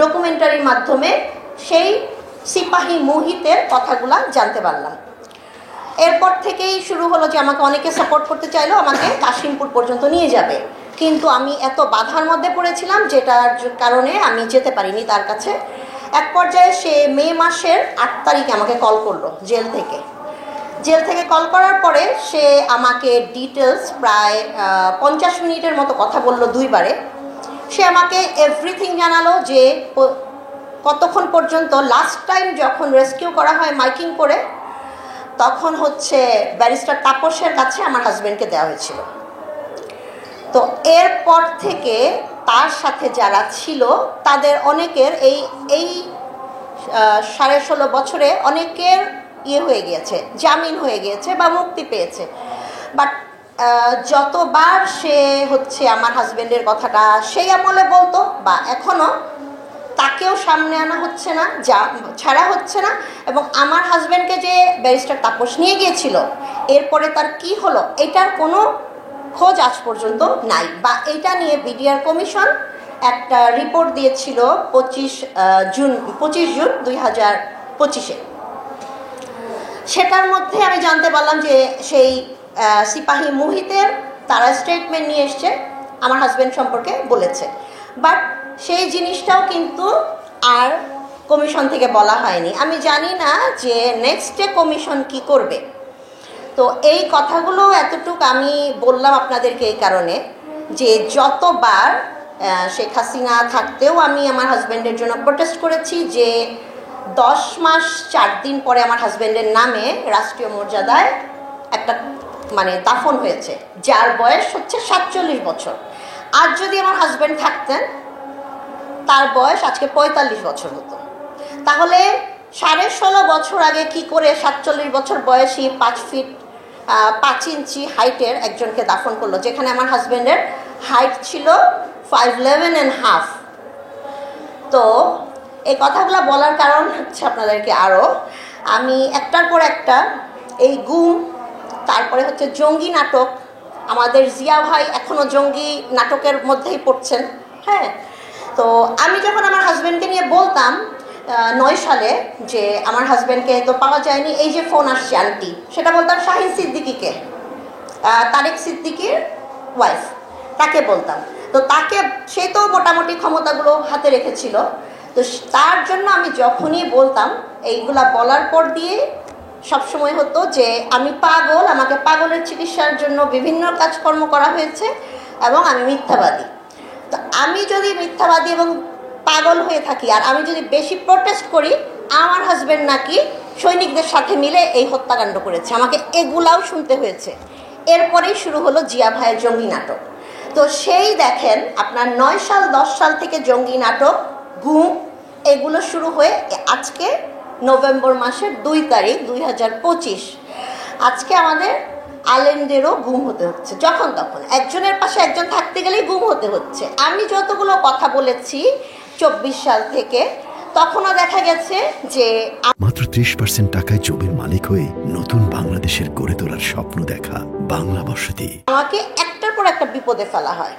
ডকুমেন্টারির মাধ্যমে সেই সিপাহী মুহিতের কথাগুলা জানতে পারলাম। এরপর থেকেই শুরু হলো যে আমাকে অনেকে সাপোর্ট করতে চাইলো, আমাকে কাশিমপুর পর্যন্ত নিয়ে যাবে, কিন্তু আমি এত বাধার মধ্যে পড়েছিলাম যেটার কারণে আমি যেতে পারিনি তার কাছে। এক পর্যায়ে সে মে মাসের 8 তারিখে আমাকে কল করলো জেল থেকে কল করার পরে সে আমাকে ডিটেলস প্রায় 50 মিনিটের মতো কথা বলল দুইবারে। সে আমাকে এভরিথিং জানালো যে কতক্ষণ পর্যন্ত লাস্ট টাইম যখন রেস্কিউ করা হয় মাইকিং করে, তখন হচ্ছে ব্যারিস্টার তাপসের কাছে আমার হাজব্যান্ডকে দেওয়া হয়েছিল। তো এরপর থেকে তার সাথে যারা ছিল তাদের অনেকের এই 16.5 বছরে অনেকের হয়ে গিয়েছে, জামিন হয়ে গিয়েছে বা মুক্তি পেয়েছে। বাট যতবার সে হচ্ছে আমার হাজব্যান্ডের কথাটা সেই আমলে বলতো বা এখনও, তাকেও সামনে আনা হচ্ছে না, ছাড়া হচ্ছে না। এবং আমার হাজব্যান্ডকে যে ব্যারিস্টার তাপস নিয়ে গিয়েছিল এরপরে তার কি হলো এটার কোনো খোঁজ আজ পর্যন্ত নাই। বা এটা নিয়ে বিডিআর কমিশন একটা রিপোর্ট দিয়েছিল 25 জুন 2025-এ। সেটার মধ্যে আমি জানতে পারলাম যে সেই সিপাহী মুহিতের তারা স্টেটমেন্ট নিয়ে এসছে, আমার হাজব্যান্ড সম্পর্কে বলেছে। বাট সেই জিনিসটাও কিন্তু আর কমিশন থেকে বলা হয়নি। আমি জানি না যে নেক্সটে কমিশন কি করবে। তো এই কথাগুলো এতটুকু আমি বললাম আপনাদেরকে এই কারণে যে যতবার শেখ হাসিনা থাকতেও আমি আমার হাজব্যান্ডের জন্য প্রোটেস্ট করেছি যে 10 মাস 4 দিন পরে আমার হাজব্যান্ডের নামে রাষ্ট্রীয় মর্যাদায় একটা দাফন হয়েছে, যার বয়স হচ্ছে 47 বছর। আজ যদি আমার হাজব্যান্ড থাকতেন তার বয়স আজকে 45 বছর হতো। তাহলে 16.5 বছর আগে কি করে 47 বছর বয়সী 5 ফিট 5 ইঞ্চি হাইটের একজনকে দাফন করলো, যেখানে আমার হাজব্যান্ডের হাইট ছিল 5'11.5". তো এই কথাগুলো বলার কারণ হচ্ছে আপনাদেরকে আমি একটার পর একটা এই গুম, তারপরে হচ্ছে জঙ্গি নাটক, আমাদের জিয়া ভাই এখনও জঙ্গি নাটকের মধ্যেই পড়ছেন। হ্যাঁ, তো আমি যখন আমার হাজব্যান্ডকে নিয়ে বলতাম 9 সালে যে আমার হাজব্যান্ডকে তো পাওয়া যায়নি, এই যে ফোন আসছে আন্টি, সেটা বলতাম শাহিন সিদ্দিকীকে, তারেক সিদ্দিকীর ওয়াইফ, তাকে বলতাম। তো সে তো মোটামুটি ক্ষমতাগুলো হাতে রেখেছিল। তো তার জন্য আমি যখনই বলতাম এইগুলা বলার পর দিয়ে সবসময় হতো যে আমি পাগল, আমাকে পাগলের চিকিৎসার জন্য বিভিন্ন কাজকর্ম করা হয়েছে এবং আমি মিথ্যাবাদী। তো আমি যদি মিথ্যাবাদী এবং পাগল হয়ে থাকি আর আমি যদি বেশি প্রোটেস্ট করি, আমার হাজব্যান্ড নাকি সৈনিকদের সাথে মিলে এই হত্যাকাণ্ড করেছে, আমাকে এগুলাও শুনতে হয়েছে। এরপরেই শুরু হলো জিয়া ভাইয়ের জঙ্গি নাটক। তো সেই দেখেন আপনার 9 সাল 10 সাল থেকে জঙ্গি নাটক, গুম, এগুলো শুরু হয়ে আজকে নভেম্বর মাসের 2 তারিখ 2025, আজকে আমাদের আলেমদেরও গুম হতে হচ্ছে। যখন তখন একজনের পাশে একজন থাকতে গেলেই গুম হতে হচ্ছে। আমি যতগুলো কথা বলেছি 24 সাল থেকে, তখনও দেখা গেছে যে মাত্র 30% টাকায় জমির মালিক হয়ে নতুন বাংলাদেশের গড়ে তোলার স্বপ্ন দেখা বাংলা বসতি, আমাকে একটার পর একটা বিপদে ফেলা হয়।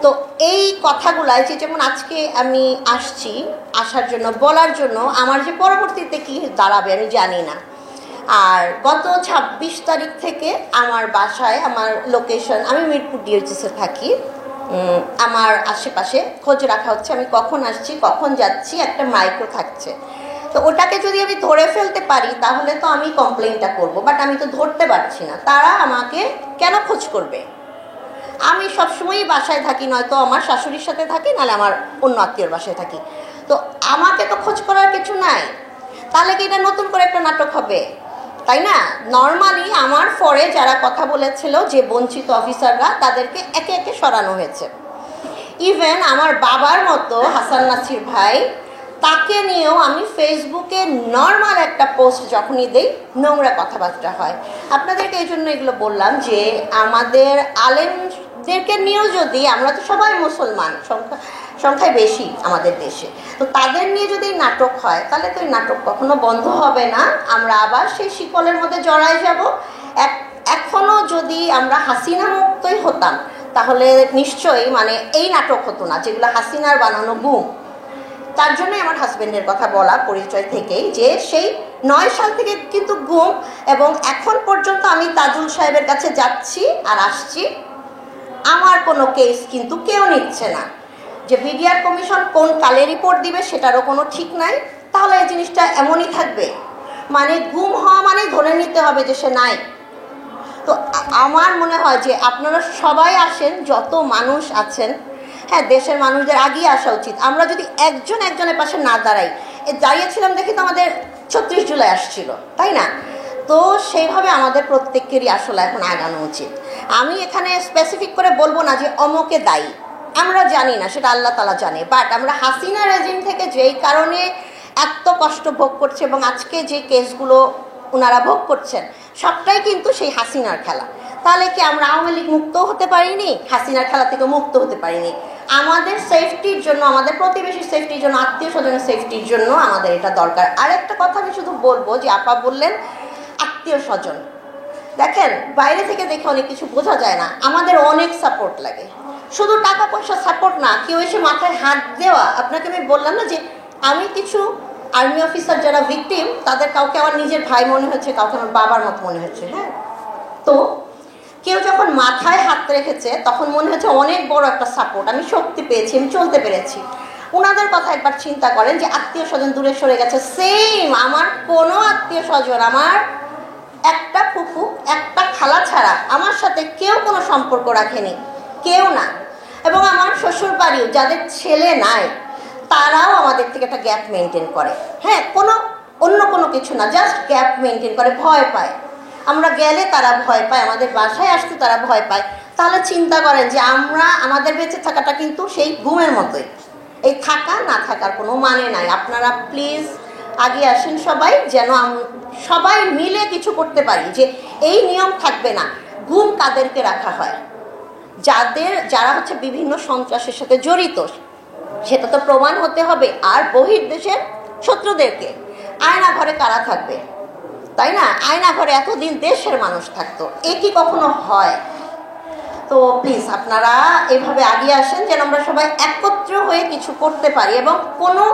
তো এই কথাগুলাই যেমন আজকে আমি আসার জন্য বলার জন্য, আমার যে পরবর্তীতে কি দাঁড়াবে আমি জানি না। আর গত 26 তারিখ থেকে আমার বাসায়, আমার লোকেশন, আমি মিরপুর ডিএইচএসে থাকি, আমার আশেপাশে খোঁজ রাখা হচ্ছে আমি কখন আসছি কখন যাচ্ছি, একটা মাইক্রো থাকছে। তো ওটাকে যদি আমি ধরে ফেলতে পারি তাহলে তো আমি কমপ্লেনটা করব, বাট আমি তো ধরতে পারছি না। তারা আমাকে কেন খোঁজ করবে? আমি সবসময়ই বাসায় থাকি, নয়তো আমার শাশুড়ির সাথে থাকি, নাহলে আমার অন্য আত্মীয়র বাসায় থাকি। তো আমাকে তো খোঁজ করার কিছু নাই, তাহলে কি এটা নতুন করে একটা নাটক হবে? তাই না? নর্মালি আমার পরে যারা কথা বলেছিল যে বঞ্চিত অফিসাররা, তাদেরকে একে একে সরানো হয়েছে। ইভেন আমার বাবার মতো হাসান নাসির ভাই, তাকে নিয়েও আমি ফেসবুকে নর্মাল একটা পোস্ট যখনই দেই, নোংরা কথাবার্তা হয়। আপনাদেরকে এই জন্য এগুলো বললাম যে আমাদের আলেমদেরকে নিয়েও যদি, আমরা তো সবাই মুসলমান, সংখ্যায় বেশি আমাদের দেশে, তো তাদের নিয়ে যদি নাটক হয় তাহলে তো এই নাটক কখনো বন্ধ হবে না। আমরা আবার সেই শিকলের মধ্যে জড়ায় যাব। এখনও যদি আমরা হাসিনা মুক্তই হতাম তাহলে নিশ্চয়ই এই নাটক হতো না, যেগুলো হাসিনার বানানো গুম। তার জন্যই আমার হাজব্যান্ডের কথা বলা পরিচয় থেকেই, যে সেই 9 সাল থেকে কিন্তু গুম, এবং এখন পর্যন্ত আমি তাজুল সাহেবের কাছে যাচ্ছি আর আসছি, আমার কোনো কেস কিন্তু কেউ নিচ্ছে না। যে বিডিআর কমিশন কোন কালে রিপোর্ট দিবে সেটারও কোনো ঠিক নাই। তাহলে এই জিনিসটা এমনই থাকবে, মানে গুম হওয়া মানে ধরে নিতে হবে যে সে নাই। তো আমার মনে হয় যে আপনারা সবাই আসেন, যত মানুষ আছেন, হ্যাঁ দেশের মানুষদের আগিয়ে আসা উচিত। আমরা যদি একজন একজনের পাশে না দাঁড়াই, দাঁড়িয়েছিলাম দেখি তো আমাদের 36 জুলাই আসছিল, তাই না? তো সেইভাবে আমাদের প্রত্যেকেরই আসলে এখন আগানো উচিত। আমি এখানে স্পেসিফিক করে বলবো না যে অমকে দায়ী, আমরা জানি না, সেটা আল্লাহ তাআলা জানে। বাট আমরা হাসিনা রেজিম থেকে যেই কারণে এত কষ্ট ভোগ করছে এবং আজকে যে কেসগুলো ওনারা ভোগ করছেন, সবটাই কিন্তু সেই হাসিনার খেলা। তাহলে কি আমরা আওয়ামী লীগ মুক্ত হতে পারিনি? হাসিনার খেলা থেকে মুক্ত হতে পারিনি? আমাদের সেফটির জন্য, আমাদের প্রতিবেশীর সেফটির জন্য, আত্মীয় স্বজনের সেফটির জন্য আমাদের এটা দরকার। আরেকটা কথা আমি শুধু বলবো, যে আপা বললেন আত্মীয় স্বজন, দেখেন বাইরে থেকে দেখে অনেক কিছু বোঝা যায় না, আমাদের অনেক সাপোর্ট লাগে। শুধু টাকা পয়সা সাপোর্ট না, কেউ এসে মাথায় হাত দেওয়া। আপনাকে আমি বললাম না যে আমি কিছু আর্মি অফিসার যারা ভিকটিম, তাদের কাউকে আমার নিজের ভাই মনে হচ্ছে, কাউকে আমার বাবার মতো মনে হচ্ছে। হ্যাঁ, তো কেউ যখন মাথায় হাত রেখেছে তখন মনে হচ্ছে অনেক বড় একটা সাপোর্ট, আমি শক্তি পেয়েছি, আমি চলতে পেরেছি। ওনাদের কথা একবার চিন্তা করেন, যে আত্মীয় স্বজন দূরে সরে গেছে। সেম আমার কোনো আত্মীয় স্বজন, আমার একটা ফুফু একটা খালা ছাড়া আমার সাথে কেউ কোনো সম্পর্ক রাখেনি, কেউ না। এবং আমার শ্বশুর বাড়িও যাদের ছেলে নাই, তারাও আমাদের থেকে একটা গ্যাপ মেনটেন করে। হ্যাঁ, কোনো অন্য কোনো কিছু না, জাস্ট গ্যাপ মেনটেন করে, ভয় পায়। আমরা গেলে তারা ভয় পায়, আমাদের বাসায় আসতে তারা ভয় পায়। তাহলে চিন্তা করেন যে আমরা, আমাদের বেঁচে থাকাটা কিন্তু সেই ঘুমের মতোই, এই থাকা না থাকার কোনো মানে নাই। আপনারা প্লিজ আগে আসেন সবাই, যেন সবাই মিলে কিছু করতে পারি। যে এই নিয়ম থাকবে না, গুম কাদেরকে রাখা হয়? যারা হচ্ছে বিভিন্ন সন্ত্রাসের সাথে জড়িত, সেটা তো প্রমাণ হতে হবে। আর বহির্দেশের শত্রুদেরকে আয়না ঘরে কারা থাকবে, তাই না? আয়না ঘরে এতদিন দেশের মানুষ থাকতো, এ কি কখনো হয়? তো প্লিজ আপনারা এভাবে আগিয়ে আসেন, যেন আমরা সবাই একত্র হয়ে কিছু করতে পারি, এবং কোনো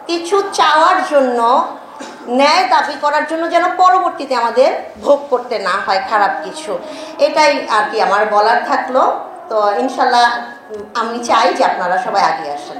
কিছু চাওয়ার জন্য, ন্যায় দাবি করার জন্য যেন পরবর্তীতে আমাদের ভোগ করতে না হয় খারাপ কিছু। এটাই আর কি আমার বলার থাকলো। তো ইনশাল্লাহ আমি চাই যে আপনারা সবাই আগিয়ে আসেন।